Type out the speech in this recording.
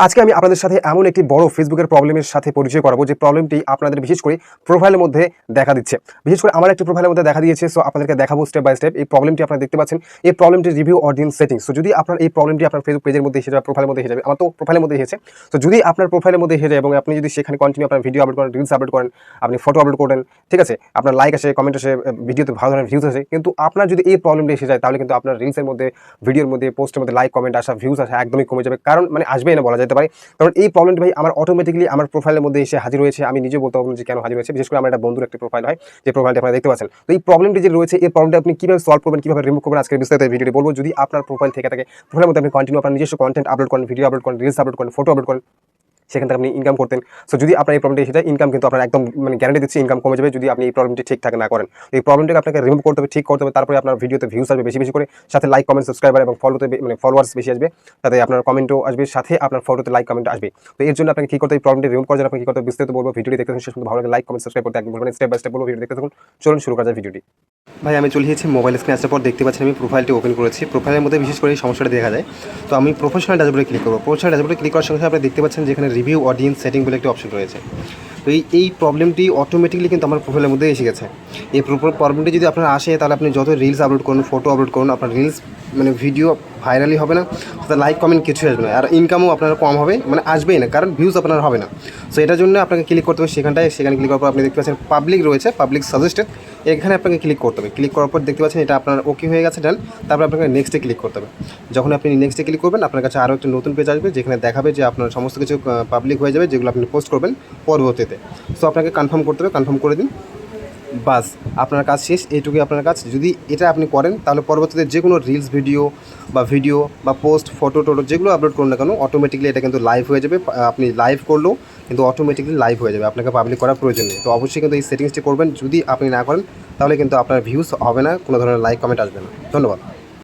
আজকে আমি আপনাদের সাথে এমন একটি বড় ফেসবুকের প্রবলেমের সাথে পরিচয় করাবো যে প্রবলেমটি আপনাদের বিশেষ করে প্রোফাইলের মধ্যে দেখা দিচ্ছে। বিশেষ করে আমার একটি প্রোফাইলের মধ্যে দেখা দিয়েছে। সো আপনাদেরকে দেখাবো স্টেপ বাই স্টেপ। এই প্রবলেমটি আপনারা দেখতে পাচ্ছেন, এই প্রবলেমটির রিভিউ অডিয়েন্স সেটিংস। সো যদি আপনার এই প্রবলেমটি আপনার ফেসবুক পেজের মধ্যে এসে যাবে, প্রোফাইলের মধ্যে এসে যাবে, আমার তো প্রোফাইলের মধ্যে এসেছে। তো যদি আপনার প্রোফাইলের মধ্যে এসে যায় এবং আপনি যদি সেখানে কন্টিনিউ আপনার ভিডিও আপলোড করেন, রিলস আপলোড করেন, আপনি ফটো আপলোড করেন, ঠিক আছে, আপনার লাইক আসে, কমেন্ট আসে, ভিডিওতে ভালো ধরনের ভিউজ আসে, কিন্তু আপনার যদি এই প্রবলেমটি এসে যায় তাহলে কিন্তু আপনার রিলসের মধ্যে, ভিডিওর মধ্যে, পোস্টের মধ্যে লাইক কমেন্ট আসা, ভিউজ আসা একদমই কমে যাবে। কারণ মানে আসবেই না বলা যেতে পারে। কারণ এই প্রবলেমটি ভাই আমার অটোমেটিক্যালি আমার প্রোফাইলের মধ্যে এসে হাজির হয়েছে। আমি নিজে বলতে পারবো যে কেন হাজির হয়েছে। বিশেষ করে আমার একটা বন্ধুর একটা প্রোফাইল হয়, যে প্রোফাইলটি আপনারা দেখতে পাচ্ছেন। তো এই প্রবলেমটি যে রয়েছে, এই প্রবলেমটি আপনি কীভাবে সলভ করবেন, কীভাবে রিমুভ করবেন, আজকের বিস্তারিত ভিডিওটি বলবো। যদি আপনার প্রোফাইল থেকে থাকে, প্রোফাইলের মধ্যে আপনি কন্টিনিউ আপনার নিজস্ব কন্টেন্ট আপলোড করেন, ভিডিও আপলোড করেন, রিলস আপলোড করেন, ফটো আপলোড করেন, সেখান থেকে আপনি ইনকাম করতেন। সো যদি আপনার এই প্রবলেমটি এসে যায়, ইনকাম কিন্তু আপনার একদম মানে গ্যারান্টি দিচ্ছি ইনকাম কমে যাবে যদি আপনি এই প্রবলেমটি ঠিকঠাক না করেন। এই প্রবলেমটিকে আপনাকে রিমুভ করতে হবে, ঠিক করতে হবে। তারপরে আপনার ভিডিওতে ভিউজ আসবে বেশি বেশি করে, সাথে লাইক কমেন্ট সাবস্ক্রাইবার এবং ফলোতে মানে ফলোয়ার্স বেশি আসবে, তাতে আপনার কমেন্টও আসবে, সাথে আপনার ফটোতে লাইক কমেন্ট আসবে। তো এর জন্য আপনাকে কী করতে হবে, এই প্রবলেমটি রিমুভ করার জন্য আপনাকে কী করতে হবে বিস্তারিত বলবো। ভিডিওটি দেখতে থাকুন শেষ পর্যন্ত, ভালো লাগে লাইক কমেন্ট সাবস্ক্রাইব করতে একদম ভুলবেন না। স্টেপ বাই স্টেপ বলবো, ভিডিও দেখতে থাকুন। চলুন শুরু করা যায় ভিডিওটি। ভাই আমি চলে এসেছি মোবাইল স্ক্রিনে আসার পর দেখতে পাচ্ছেন আমি প্রোফাইলটি ওপেন করেছি। প্রোফাইলের মধ্যে বিশেষ করে এই সমস্যাটা দেখা যায়। তো আমি প্রফেশনাল ড্যাশবোর্ডে ক্লিক করবো। প্রফেশনাল ড্যাশবোর্ডে ক্লিক করার সঙ্গে সঙ্গে আপনি দেখতে পাচ্ছেন যেখানে রিভিউ অডিয়েন্স সেটিং বলে একটি অপশন রয়েছে। তো এই প্রবলেমটি অটোমেটিক্যালি কিন্তু আমার প্রোফাইলের মধ্যে এসে গেছে। এই প্রবলেমটি যদি আপনার আসে তাহলে আপনি যত রিলস আপলোড করুন, ফটো আপলোড করুন, আপনার রিলস মানে ভিডিও ভাইরালি হবে না, তাতে লাইক কমেন্ট কিছুই আসবে না, আর ইনকামও আপনার কম হবে, মানে আসবেই না, কারণ ভিউজ আপনার হবে না। সো এটার জন্য আপনাকে ক্লিক করতে হবে সেখানে ক্লিক করার পর আপনি দেখতে পাচ্ছেন পাবলিক রয়েছে, পাবলিক সাজেস্টেড, এখানে আপনাকে ক্লিক করতে হবে। ক্লিক করার পর দেখতে পাচ্ছেন এটা আপনার ওকে হয়ে গেছে, ডান। তারপর আপনাকে নেক্সটে ক্লিক করতে হবে। যখন আপনি নেক্সটে ক্লিক করবেন আপনার কাছে আরও একটা নতুন পেজ আসবে, যেখানে দেখাবে যে আপনার সমস্ত কিছু পাবলিক হয়ে যাবে, যেগুলো আপনি পোস্ট করবেন পরবর্তীতে। সো আপনাকে কনফার্ম করতে হবে, কনফার্ম করে দিন, বাস আপনার কাজ শেষ। এইটুকুই আপনার কাজ। যদি এটা আপনি করেন তাহলে পরবর্তীতে যে কোনো রিলস ভিডিও বা পোস্ট ফটো যেগুলো আপলোড করুন না কেন, অটোমেটিক্যালি এটা কিন্তু লাইভ হয়ে যাবে। আপনি লাইভ করলেও কিন্তু অটোমেটিক্যালি লাইভ হয়ে যাবে, আপনাকে পাবলিক করার প্রয়োজন নেই। তো অবশ্যই কিন্তু এই সেটিংসটি করবেন। যদি আপনি না করেন তাহলে কিন্তু আপনার ভিউজ হবে না, কোনো ধরনের লাইক কমেন্ট আসবে না। ধন্যবাদ।